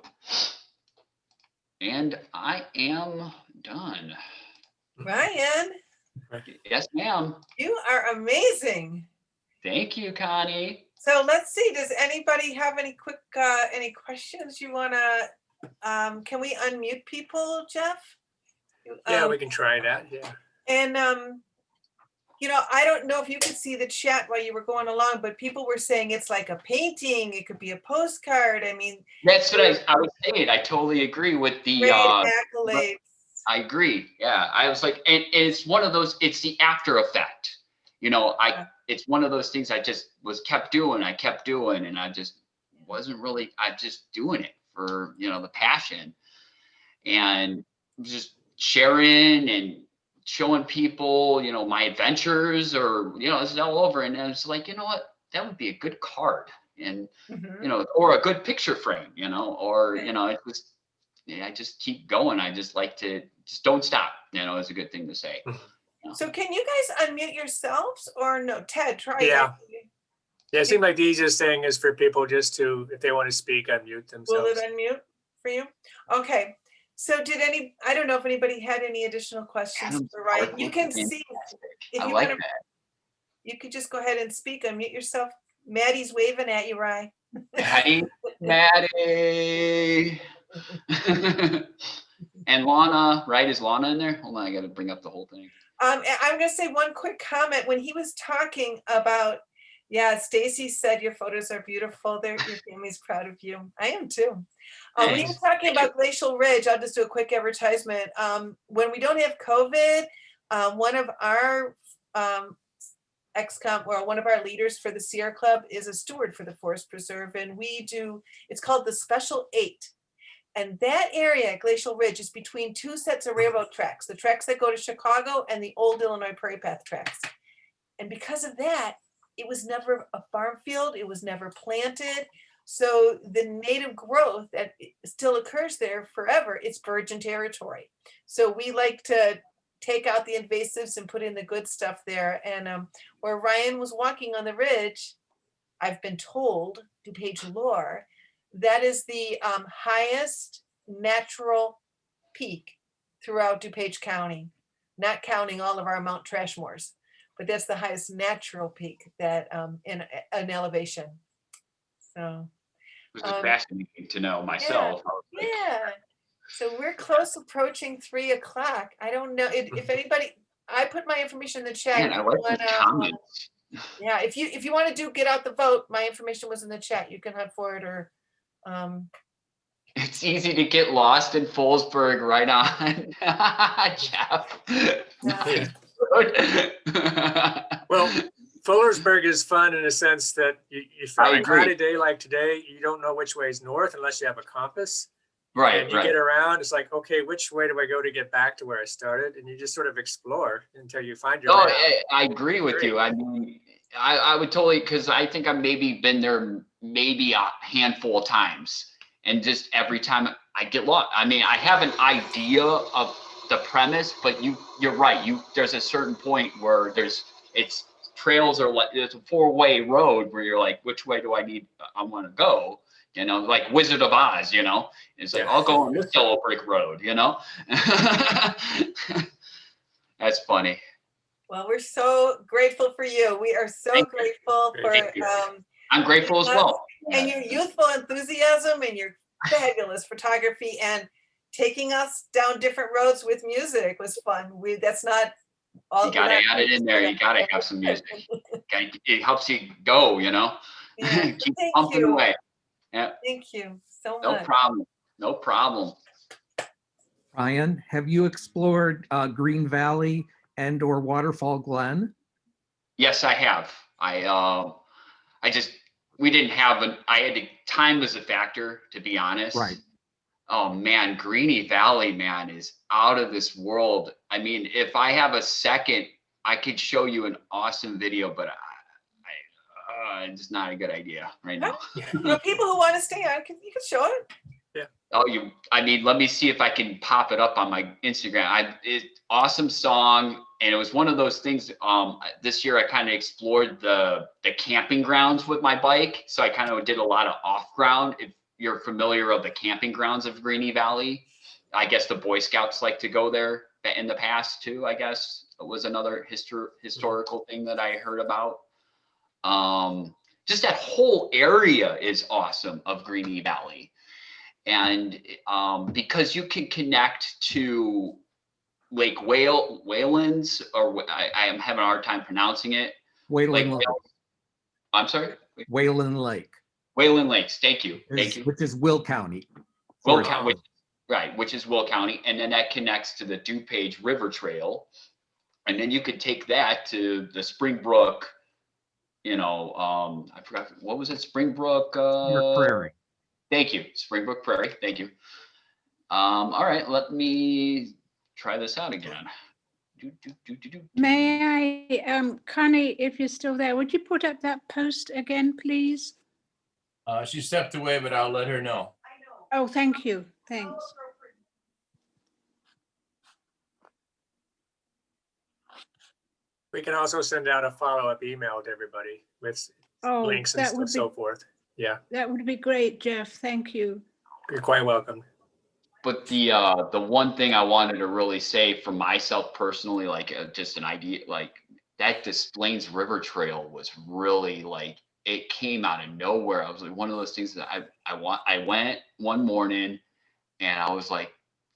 And I am done. Ryan, Yes, ma'am. you are amazing. Thank you, Connie. So let's see, does anybody have any any questions you want to, can we unmute people, Jeff? Yeah, we can try that. Yeah. And, you know, I don't know if you could see the chat while you were going along, but people were saying it's like a painting. It could be a postcard. I mean, that's what I was saying. I totally agree with the great accolades. I agree. Yeah, I was like, and it's one of those. It's the after effect. You know, it's one of those things I just kept doing, and I just wasn't really, I just doing it for, you know, the passion, and just sharing and showing people, you know, my adventures, or, you know, it's all over. And I was like, you know what, that would be a good card, and Mhm. you know, or a good picture frame, you know, or you know, it just yeah, I just keep going. I just like to just don't stop. You know, is a good thing to say. So can you guys unmute yourselves or no? Ted, try it. Yeah. Yeah, it seemed like the easiest thing is for people just to, if they want to speak, unmute Will it themselves. unmute for you? Okay. So I don't know if anybody had any additional questions Adam's for Ryan. artwork You is can see, fantastic. if I you like want to, that. you could just go ahead and speak, unmute yourself. Maddie's waving at you, Ryan. Maddie, Maddie. And Lana, right? Is Lana in there? Hold on, I got to bring up the whole thing. I'm going to say one quick comment. When he was talking about, yeah, Stacy said your photos are beautiful. Your family's proud of you. I am too. When he was Thanks. talking about Glacial Ridge, I'll just do a quick advertisement. When we don't have COVID, one of our one of our leaders for the Sierra Club is a steward for the Forest Preserve, and it's called the Special 8. And that area, Glacial Ridge, is between two sets of railroad tracks, the tracks that go to Chicago and the old Illinois Prairie Path tracks. And because of that, it was never a farm field, it was never planted. So the native growth that still occurs there forever, it's virgin territory. So we like to take out the invasives and put in the good stuff there. And where Ryan was walking on the ridge, I've been told, DuPage lore, that is the highest natural peak throughout DuPage County, not counting all of our Mount Trashmores, but that's the highest natural peak that in an elevation. So It was fascinating to know yeah, myself. I was like, yeah. So we're close approaching 3 o'clock. I don't know if anybody. I put my information in the chat. man, If I you like wanna, these comments. yeah, if you want to get out the vote, my information was in the chat. You can hunt for it or It's easy to get lost in Fullersburg, right on. Jeff. Yeah. Well, Fullersburg is fun in a sense that you find I a agree. cloudy day like today, you don't know which way is north unless you have a compass. Right, And you right. get around, it's like, okay, which way do I go to get back to where I started? And you just sort of explore until you find your Oh, way out. I agree with you. I mean, I would totally, because I think I've maybe been there maybe a handful of times. And just every time I get lost. I mean, I have an idea of the premise, but you're right. There's a certain point where it's trails are like, there's a 4-way road where you're like, which way do I want to go? You know, like Wizard of Oz, you know, it's like, Yeah. I'll go on this yellow brick road, you know? That's funny. Well, we're so grateful for you. We are so Thank you. grateful for Thank you. I'm grateful as well. and your youthful enthusiasm and your fabulous photography and taking us down different roads with music was fun. That's not all. You gotta add it in there. You gotta have some music. It helps you go, you know? Yeah. Keep Thank pumping you. away. Yeah, Thank you so no much. problem. No problem. Ryan, have you explored Green Valley and or Waterfall Glen? Yes, I have. We didn't have time was a factor, to be honest. Right. Oh man, Greeny Valley, man, is out of this world. I mean, if I have a second, I could show you an awesome video, but it's just not a good idea right now. People who want to stay on, you can show it. Oh, I mean, let me see if I can pop it up on my Instagram. Awesome song. And it was one of those things, this year I kind of explored the camping grounds with my bike. So I kind of did a lot of off ground. If you're familiar of the camping grounds of Greeny Valley, I guess the Boy Scouts like to go there in the past too, I guess. It was another historical thing that I heard about. Just that whole area is awesome of Greeny Valley. And because you can connect to Lake Waylands, or I am having a hard time pronouncing it. Wayland Lake. I'm sorry? Wayland Lake. Wayland Lakes, thank you. Thank you. Which is Will County. Will County, which is Will County. And then that connects to the DuPage River Trail. And then you could take that to the Springbrook, you know, I forgot, what was it? Springbrook? Prairie. Thank you. Springbrook Prairie. Thank you. All right, let me try this out again. May I, Connie, if you're still there, would you put up that post again, please? She stepped away, but I'll let her know. Oh, thank you. Thanks. We can also send out a follow-up email to everybody with Oh, links and that would be, so forth. Yeah, that would be great, Jeff. Thank you. you're quite welcome. But the one thing I wanted to really say for myself personally, like just an idea, like that Des Plaines River Trail was really like, it came out of nowhere. I was like one of those things that I went one morning and I was like,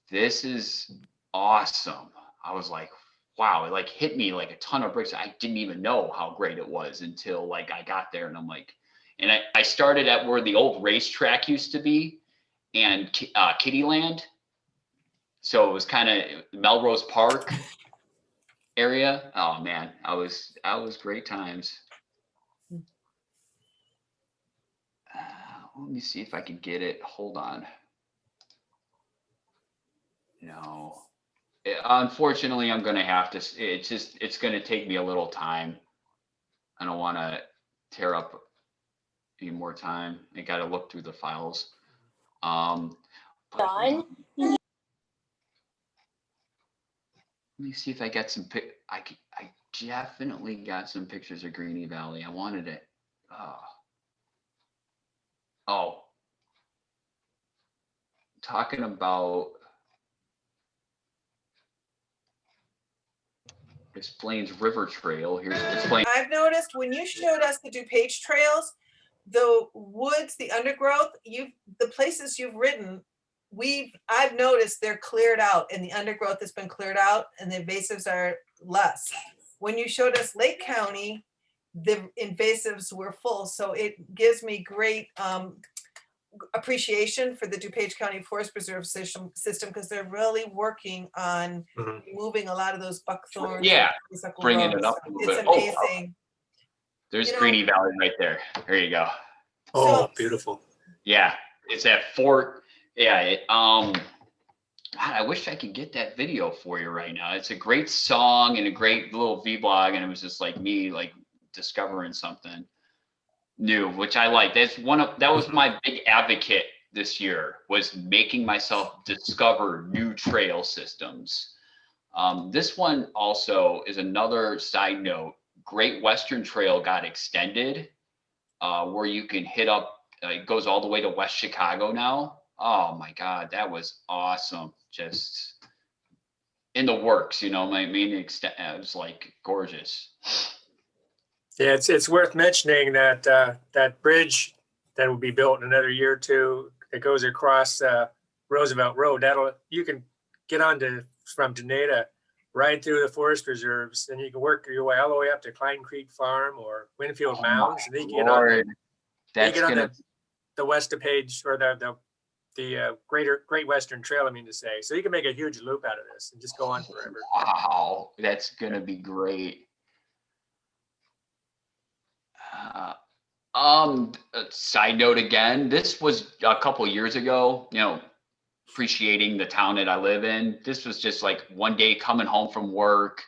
this is awesome. I was like, wow, it like hit me like a ton of bricks. I didn't even know how great it was until like I got there, and I'm like, and I started at where the old racetrack used to be and Kittyland. So it was kind of Melrose Park area. Oh man, I was great times. Let me see if I can get it. Hold on. No. Unfortunately, I'm gonna have to. It's gonna take me a little time. I don't want to tear up any more time. I got to look through the files. But, let me see if I got some I definitely got some pictures of Greeny Valley. I wanted it. Oh, talking about Des Plaines River Trail. Here's Des Plaines. I've noticed when you showed us the DuPage trails, the woods, the undergrowth, the places you've ridden, I've noticed they're cleared out and the undergrowth has been cleared out and the invasives are less. When you showed us Lake County, the invasives were full. So it gives me great appreciation for the DuPage County Forest Preserve system because they're really working on removing a lot of those buckthorns. Yeah, honeysuckle bringing it rose. up a little It's bit. Oh, amazing. there's You know- Greeny Valley right there. There you go. Oh, beautiful. Yeah, it's at Fort. Yeah, God, I wish I could get that video for you right now. It's a great song and a great little vlog, and it was just like me like discovering something new, which I like. That was my big advocate this year, was making myself discover new trail systems. This one also is another side note. Great Western Trail got extended, where you can hit up. It goes all the way to West Chicago now. Oh my God, that was awesome. Just in the works, my main extent. It was like gorgeous. Yeah, it's worth mentioning that that bridge that will be built in another year or two that goes across Roosevelt Road. You can get from Denata right through the forest reserves, and you can work your way all the way up to Klein Creek Farm or Winfield Mounds, and then you get on the West DuPage or the Great Western Trail, I mean to say. So you can make a huge loop out of this and just go on forever. Wow, that's gonna be great. Side note again, this was a couple years ago, appreciating the town that I live in. This was just like one day coming home from work.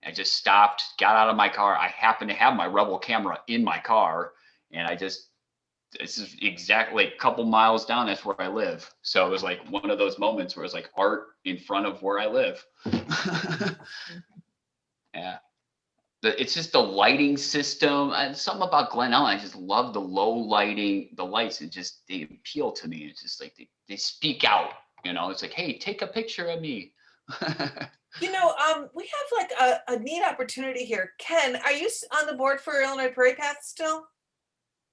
I just stopped, got out of my car. I happened to have my Rebel camera in my car, and this is exactly a couple miles down. That's where I live. So it was like one of those moments where it's like art in front of where I live. Yeah. It's just the lighting system and something about Glen Ellen. I just love the low lighting, the lights. They appeal to me. It's just like they speak out, it's like, hey, take a picture of me. We have like a neat opportunity here. Ken, are you on the board for Illinois Prairie Path still?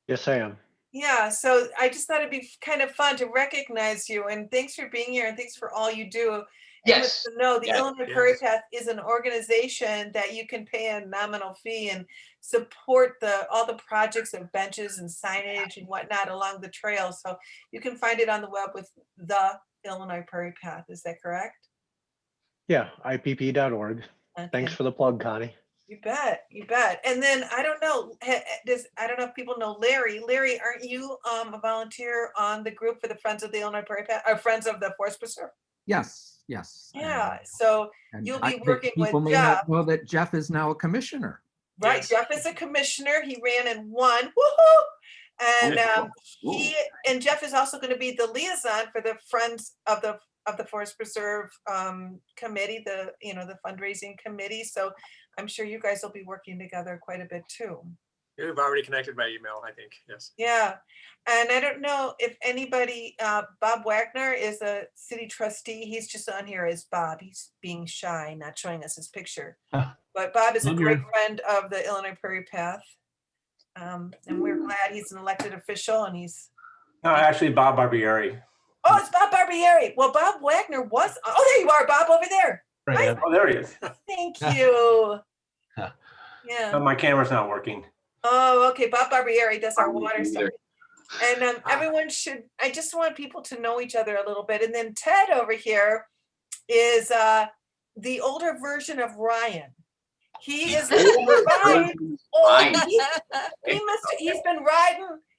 Yes, I am. Yeah, so I just thought it'd be kind of fun to recognize you, and thanks for being here and thanks for all you do. Yes. To know the Yes. Illinois Prairie Path is an organization that you can pay a nominal fee and support all the projects of benches and signage and whatnot along the trail. So you can find it on the web with the Illinois Prairie Path. Is that correct? Yeah, IPP.org. Okay. Thanks for the plug, Connie. You bet, you bet. And then I don't know if people know Larry. Larry, aren't you a volunteer on the group for the Friends of the Illinois Prairie Path, or Friends of the Forest Preserve? Yes. Yeah, so And you'll be but working with people may Jeff. not know that Jeff is now a commissioner. Right, Yes. Jeff is a commissioner. He ran and won. Woohoo! And Wonderful. he and Jeff is also going to be the liaison for the Friends of the Forest Preserve committee, the fundraising committee. So I'm sure you guys will be working together quite a bit too. We've already connected by email, I think. Yes. Yeah. And I don't know if anybody, Bob Wagner is a city trustee. He's just on here as Bob. He's being shy, not showing us his picture. But Bob is a great friend of the Illinois Prairie Path. And we're glad he's an elected official and he's. No, actually, Bob Barbieri. Oh, it's Bob Barbieri. Well, Bob Wagner was. Oh, there you are, Bob, over there. Right. Oh, there he is. Thank you. Yeah. Oh, my camera's not working. Oh, okay. Bob Barbieri does our water stuff. And everyone should, I just want people to know each other a little bit. And then Ted over here is the older version of Ryan. He is Ryan.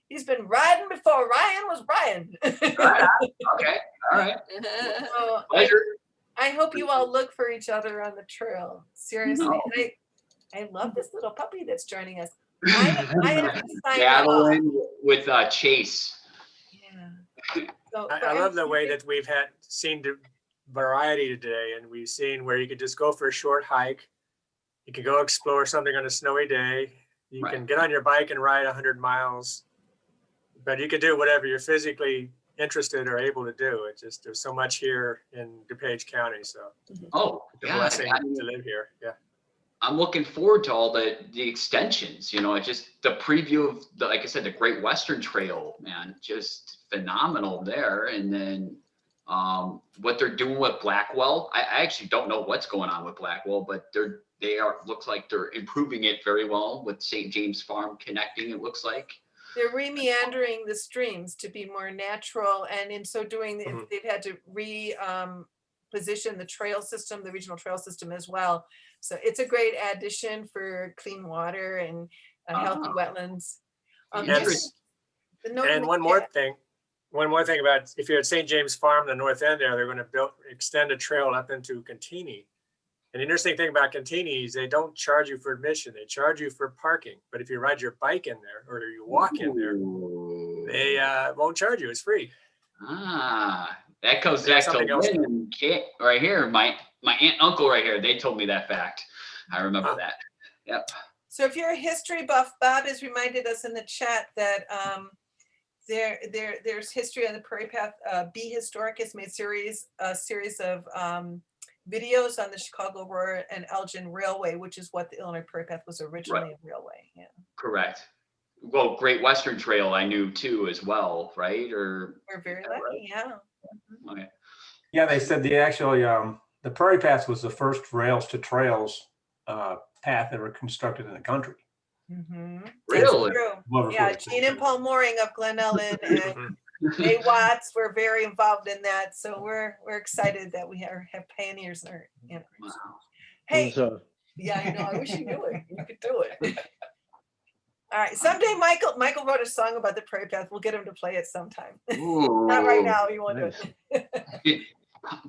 He's been riding before Ryan was Ryan. Okay, all right. So Pleasure. I hope you all look for each other on the trail. Seriously. I love this little puppy that's joining us. I have to sign off. Battling with Chase. Yeah. So I love the way that we've seen the variety today, and we've seen where you could just go for a short hike. You can go explore something on a snowy day. You can get on your bike and ride 100 miles, but you can do whatever you're physically interested or able to do. It's just, there's so much here in DuPage County. So Yeah, blessing to live here. Yeah. I'm looking forward to all the extensions, just the preview of like I said, the Great Western Trail, man, just phenomenal there. And then what they're doing with Blackwell, I actually don't know what's going on with Blackwell, but looks like they're improving it very well with St. James Farm connecting, it looks like. They're re-meandering the streams to be more natural, and in so doing, they've had to position the trail system, the regional trail system as well. So it's a great addition for clean water and healthy wetlands. And one more thing about, if you're at St. James Farm, the north end there, they're going to extend a trail up into Cantini. And the interesting thing about Cantini is they don't charge you for admission. They charge you for parking. But if you ride your bike in there or you walk in there, they won't charge you. It's free. That goes back to Lynn right here. My aunt and uncle right here. They told me that fact. I remember that. Yep. So if you're a history buff, Bob has reminded us in the chat that there's history on the Prairie Path. Be Historic has made a series of videos on the Chicago, Aurora, and Elgin Railway, which is what the Illinois Prairie Path was originally a railway. Yeah. Correct. Well, Great Western Trail I knew too as well, right? Or we're very lucky, yeah. Okay. Yeah, they said the Prairie Path was the first rails to trails path ever constructed in the country. Really? Yeah, Gene and Paul Mooring of Glen Ellen and Jay Watts were very involved in that. So we're excited that we have pioneers in our. Wow. Hey, yeah, I know. I wish you knew it. You could do it. All right. Someday Michael wrote a song about the Prairie Path. We'll get him to play it sometime. Not right now. You want to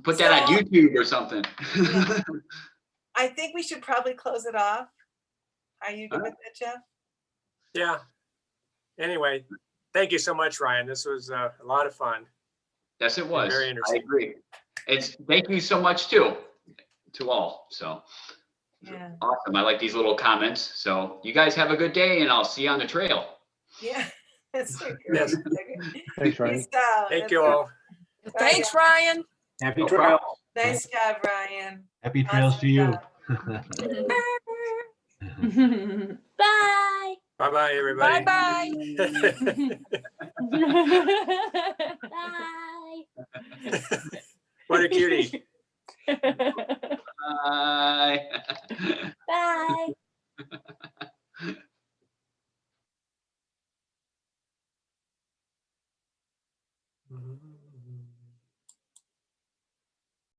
put that on YouTube or something. I think we should probably close it off. Are you good with that, Jeff? Yeah. Anyway, thank you so much, Ryan. This was a lot of fun. Yes, it was. Very interesting. I agree. Thank you so much to all. So yeah, awesome. I like these little comments. So you guys have a good day, and I'll see you on the trail. Yeah. That's yes. Thanks, Ryan. Thank you all. Thanks, Ryan. Happy trails. Nice job, Ryan. Happy trails to you. Bye. Bye-bye, everybody. Bye-bye. Bye. What a cutie. Bye. Bye.